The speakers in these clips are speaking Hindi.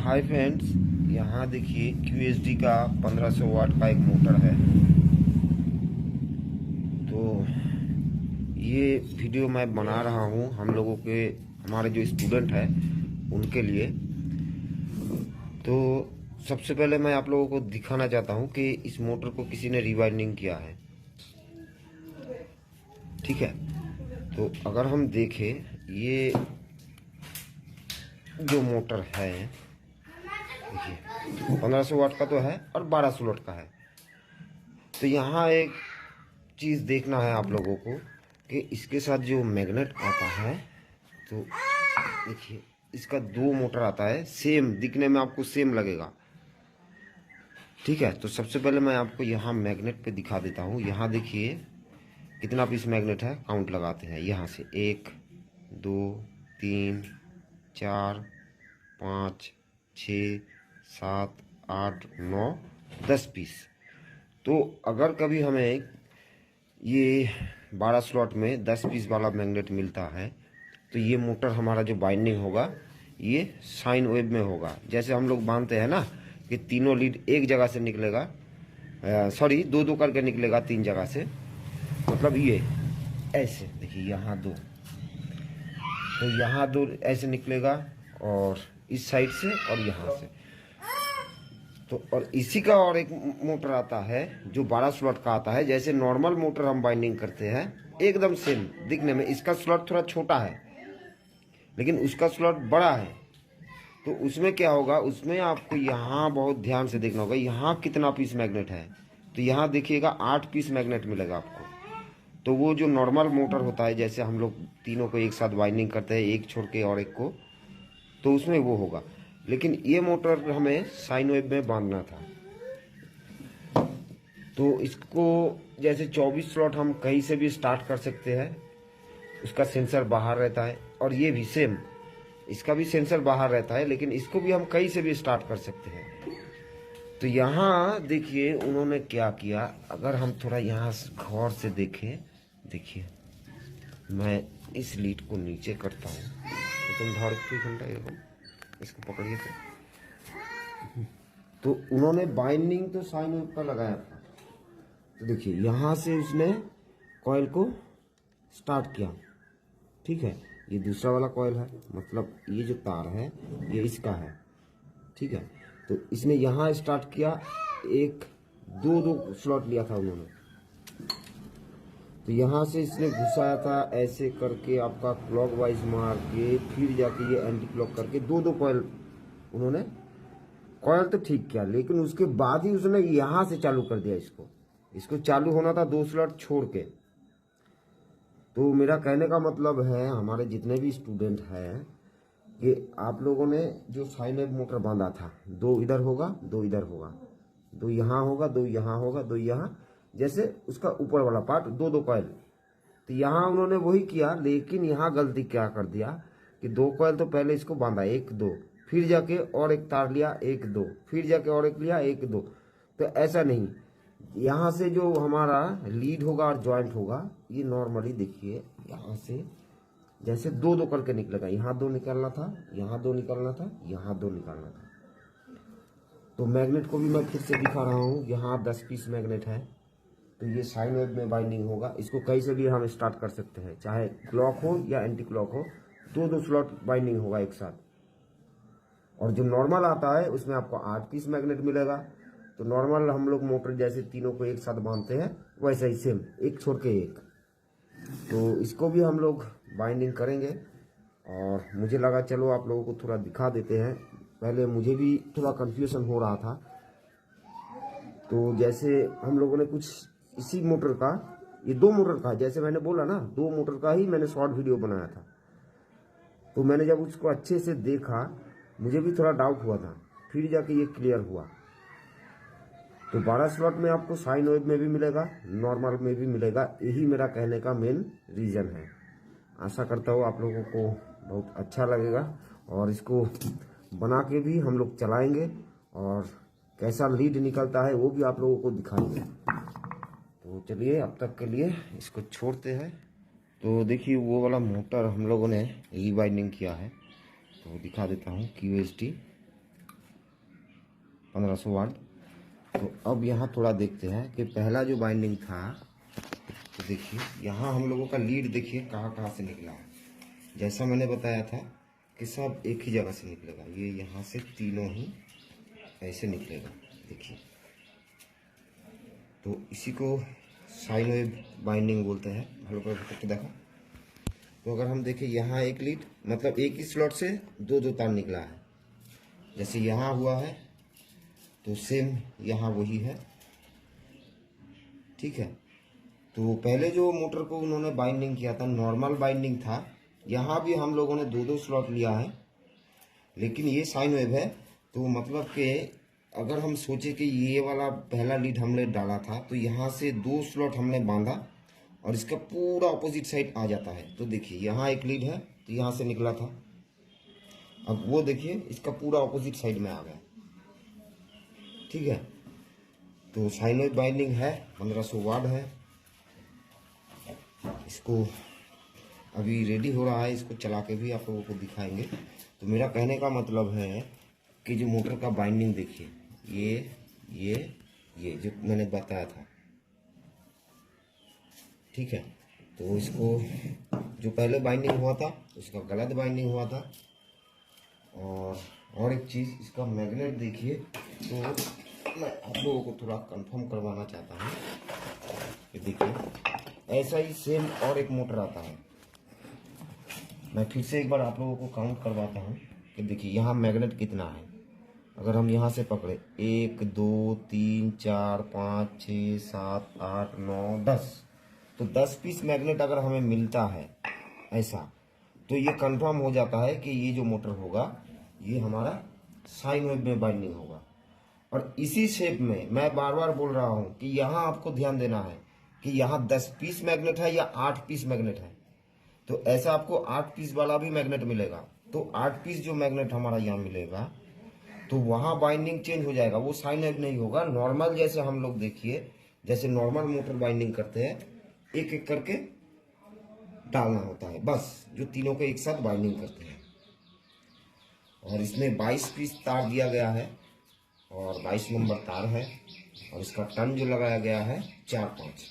हाय फ्रेंड्स, यहाँ देखिए QSD का 1500 वाट का एक मोटर है। तो ये वीडियो मैं बना रहा हूँ हम लोगों के, हमारे जो स्टूडेंट हैं उनके लिए। तो सबसे पहले मैं आप लोगों को दिखाना चाहता हूँ कि इस मोटर को किसी ने रिवाइंडिंग किया है। ठीक है, तो अगर हम देखें ये जो मोटर है, देखिए 1500 वाट का तो है और 1200 वाट का है। तो यहाँ एक चीज़ देखना है आप लोगों को कि इसके साथ जो मैग्नेट आता है, तो देखिए इसका दो मोटर आता है, सेम दिखने में आपको सेम लगेगा। ठीक है, तो सबसे पहले मैं आपको यहाँ मैग्नेट पे दिखा देता हूँ। यहाँ देखिए कितना पीस मैग्नेट है, काउंट लगाते हैं। यहाँ से 1 2 3 4 5 6 7 8 9 10 पीस। तो अगर कभी हमें ये 12 स्लॉट में 10 पीस वाला मैग्नेट मिलता है, तो ये मोटर हमारा जो बाइंडिंग होगा ये साइन वेव में होगा। जैसे हम लोग मानते हैं ना कि तीनों लीड एक जगह से निकलेगा, सॉरी दो दो करके निकलेगा 3 जगह से, मतलब ये ऐसे देखिए यहाँ दो, तो यहाँ दो ऐसे निकलेगा और इस साइड से और यहाँ से। तो और इसी का और एक मोटर आता है जो 12 स्लॉट का आता है। जैसे नॉर्मल मोटर हम बाइंडिंग करते हैं एकदम सेम दिखने में, इसका स्लॉट थोड़ा छोटा है लेकिन उसका स्लॉट बड़ा है। तो उसमें क्या होगा, उसमें आपको यहाँ बहुत ध्यान से देखना होगा यहाँ कितना पीस मैग्नेट है। तो यहाँ देखिएगा 8 पीस मैग्नेट मिलेगा आपको। तो वो जो नॉर्मल मोटर होता है, जैसे हम लोग तीनों को एक साथ बाइंडिंग करते हैं, एक छोड़ के और एक को, तो उसमें वो होगा। लेकिन ये मोटर हमें साइन वेव में बांधना था, तो इसको जैसे 24 स्लॉट हम कहीं से भी स्टार्ट कर सकते हैं। उसका सेंसर बाहर रहता है और ये भी सेम, इसका भी सेंसर बाहर रहता है, लेकिन इसको भी हम कहीं से भी स्टार्ट कर सकते हैं। तो यहाँ देखिए उन्होंने क्या किया, अगर हम थोड़ा यहाँ गौर से देखें, देखिए मैं इस लीड को नीचे करता हूँ, तो तुम धड़ के घंटा इसको पकड़िए। तो उन्होंने बाइंडिंग तो साइन वेव का लगाया था। तो देखिए यहाँ से उसने कॉइल को स्टार्ट किया। ठीक है, ये दूसरा वाला कॉइल है, मतलब ये जो तार है ये इसका है। ठीक है, तो इसने यहाँ स्टार्ट किया, एक दो दो स्लॉट लिया था उन्होंने। तो यहाँ से इसने घुसाया था ऐसे करके, आपका क्लॉक वाइज मार के, फिर जाके ये एंटी क्लॉक करके दो दो कॉइल उन्होंने, कॉइल तो ठीक किया, लेकिन उसके बाद ही उसने यहाँ से चालू कर दिया। इसको चालू होना था 2 स्लॉट छोड़ के। तो मेरा कहने का मतलब है हमारे जितने भी स्टूडेंट हैं कि आप लोगों ने जो साइन वेव मोटर बांधा था, 2 इधर होगा 2 इधर होगा, 2 यहाँ होगा 2 यहाँ होगा 2 यहाँ, जैसे उसका ऊपर वाला पार्ट 2 कॉइल। तो यहाँ उन्होंने वही किया, लेकिन यहाँ गलती क्या कर दिया कि 2 कॉइल तो पहले इसको बांधा 1 2, फिर जाके और एक तार लिया 1 2, फिर जाके और एक लिया 1 2। तो ऐसा नहीं, यहाँ से जो हमारा लीड होगा और जॉइंट होगा, ये नॉर्मली देखिए यहाँ से जैसे 2 2 करके निकलेगा। यहाँ 2 निकालना था, यहाँ 2 निकालना था, यहाँ 2 निकालना था। तो मैग्नेट को भी मैं फिर से दिखा रहा हूँ, यहाँ 10 पीस मैग्नेट है। तो ये साइन वेव में बाइंडिंग होगा, इसको कहीं से भी हम स्टार्ट कर सकते हैं, चाहे क्लॉक हो या एंटी क्लॉक हो, 2 स्लॉट बाइंडिंग होगा एक साथ। और जो नॉर्मल आता है उसमें आपको 8 पीस मैग्नेट मिलेगा। तो नॉर्मल हम लोग मोटर जैसे तीनों को एक साथ बांधते हैं, वैसे ही सेम एक छोड़ के एक। तो इसको भी हम लोग बाइंडिंग करेंगे, और मुझे लगा चलो आप लोगों को थोड़ा दिखा देते हैं। पहले मुझे भी थोड़ा कंफ्यूजन हो रहा था। तो जैसे हम लोगों ने कुछ इसी मोटर का, ये 2 मोटर का, जैसे मैंने बोला ना 2 मोटर का ही मैंने शॉर्ट वीडियो बनाया था। तो मैंने जब उसको अच्छे से देखा, मुझे भी थोड़ा डाउट हुआ था, फिर जाके ये क्लियर हुआ। तो 12 स्लॉट में आपको साइन वेव में भी मिलेगा, नॉर्मल में भी मिलेगा। यही मेरा कहने का मेन रीज़न है। आशा करता हूँ आप लोगों को बहुत अच्छा लगेगा, और इसको बना के भी हम लोग चलाएंगे, और कैसा लीड निकलता है वो भी आप लोगों को दिखाएंगे। तो चलिए अब तक के लिए इसको छोड़ते हैं। तो देखिए वो वाला मोटर हम लोगों ने रीबाइंडिंग किया है, तो दिखा देता हूँ। QSD 1500 वाट। तो अब यहाँ थोड़ा देखते हैं कि पहला जो बाइंडिंग था, तो देखिए यहाँ हम लोगों का लीड देखिए कहाँ कहाँ से निकला है। जैसा मैंने बताया था कि सब एक ही जगह से निकलेगा, ये यहाँ से तीनों ही ऐसे निकलेगा। देखिए, तो इसी को साइन वेव बाइंडिंग बोलते हैं। हेलो करके देखो, तो अगर हम देखें यहाँ एक लीड मतलब एक ही स्लॉट से दो दो तार निकला है। जैसे यहाँ हुआ है तो सेम यहाँ वही है, ठीक है। तो पहले जो मोटर को उन्होंने बाइंडिंग किया था नॉर्मल बाइंडिंग था, यहाँ भी हम लोगों ने दो दो स्लॉट लिया है, लेकिन ये साइन वेव है। तो मतलब कि अगर हम सोचे कि ये वाला पहला लीड हमने डाला था तो यहाँ से दो स्लॉट हमने बांधा और इसका पूरा ऑपोजिट साइड आ जाता है। तो देखिए यहाँ एक लीड है तो यहाँ से निकला था, अब वो देखिए इसका पूरा ऑपोजिट साइड में आ गया, ठीक है। तो साइन वेव बाइंडिंग है, 1500 वाट है। इसको अभी रेडी हो रहा है, इसको चला के भी आप लोगों को दिखाएंगे। तो मेरा कहने का मतलब है कि जो मोटर का बाइंडिंग देखिए, ये जो मैंने बताया था, ठीक है। तो इसको जो पहले बाइंडिंग हुआ था उसका गलत बाइंडिंग हुआ था। और एक चीज़, इसका मैग्नेट देखिए, तो मैं आप लोगों को थोड़ा कंफर्म करवाना चाहता हूँ कि देखिए ऐसा ही सेम और एक मोटर आता है। मैं फिर से एक बार आप लोगों को काउंट करवाता हूँ कि देखिए यहाँ मैग्नेट कितना है। अगर हम यहाँ से पकड़े 1 2 3 4 5 6 7 8 9 10, तो 10 पीस मैग्नेट अगर हमें मिलता है ऐसा, तो ये कंफर्म हो जाता है कि ये जो मोटर होगा ये हमारा साइन वेव में बाइंडिंग होगा। और इसी शेप में मैं बार बार बोल रहा हूँ कि यहाँ आपको ध्यान देना है कि यहाँ 10 पीस मैग्नेट है या 8 पीस मैग्नेट है। तो ऐसा आपको 8 पीस वाला भी मैग्नेट मिलेगा। तो 8 पीस जो मैग्नेट हमारा यहाँ मिलेगा तो वहाँ बाइंडिंग चेंज हो जाएगा, वो साइन वेव नहीं होगा। नॉर्मल जैसे हम लोग देखिए, जैसे नॉर्मल मोटर बाइंडिंग करते हैं, एक एक करके डालना होता है बस, जो तीनों को एक साथ बाइंडिंग करते हैं। और इसमें 22 पीस तार दिया गया है और 22 नंबर तार है, और इसका टर्न जो लगाया गया है 4-5,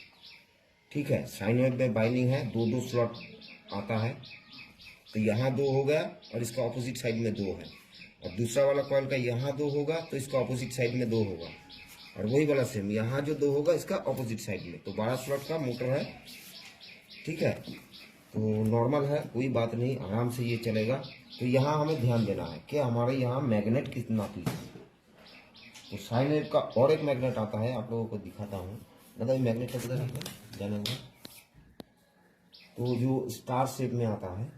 ठीक है। साइन वेव में बाइंडिंग है, दो दो स्लॉट आता है। तो यहाँ 2 हो गया और इसका ऑपोजिट साइड में 2 है, और दूसरा वाला कॉइल का यहाँ 2 होगा तो इसका ऑपोजिट साइड में 2 होगा, और वही वाला सेम यहाँ जो 2 होगा इसका ऑपोजिट साइड में। तो 12 स्लॉट का मोटर है, ठीक है। तो नॉर्मल है, कोई बात नहीं, आराम से ये चलेगा। तो यहाँ हमें ध्यान देना है कि हमारे यहाँ मैग्नेट कितना पीस है। तो साइन वेव का और एक मैग्नेट आता है, आप लोगों को दिखाता हूँ। मतलब मैग्नेट का किधर है जानेंगे, तो जो स्टार शेप में आता है,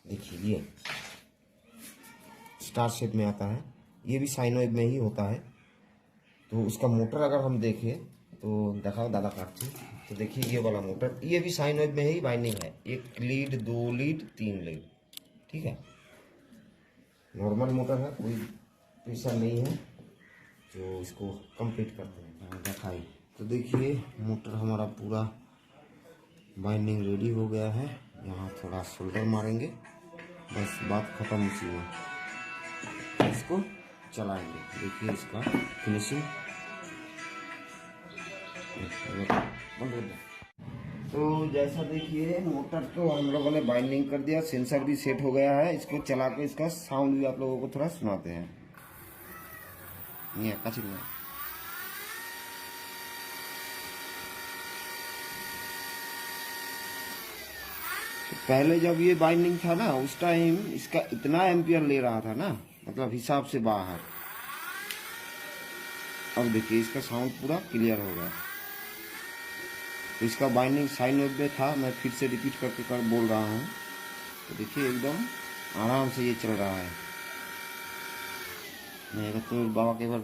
देखिए ये स्टार शेप में आता है, ये भी साइन वेव में ही होता है। तो उसका मोटर अगर हम देखें तो दिखाओ दादा काटते, तो देखिए ये वाला मोटर, ये भी साइन वेव में ही बाइंडिंग है, 1 लीड 2 लीड 3 लीड, ठीक है। नॉर्मल मोटर है, कोई प्रेशर नहीं है। जो इसको कंप्लीट करते हैं दिखाई, तो देखिए मोटर हमारा पूरा बाइंडिंग रेडी हो गया है। यहाँ थोड़ा सोल्डर मारेंगे, बस बात खत्म उसी में। इसको चलाएंगे, देखिए इसका फिनिशिंग। तो जैसा देखिए मोटर तो हम लोगों ने बाइंडिंग कर दिया, सेंसर भी सेट हो गया है। इसको चला के इसका साउंड भी आप लोगों को थोड़ा सुनाते हैं। पहले जब ये बाइंडिंग था ना, उस टाइम इसका इतना एम्पियर ले रहा था ना, मतलब हिसाब से बाहर। अब देखिए इसका साउंड पूरा क्लियर हो गया। तो इसका बाइंडिंग साइन वेव में था, मैं फिर से रिपीट करके बोल रहा हूँ। तो देखिए एकदम आराम से ये चल रहा है। मैं तो बाबा के बार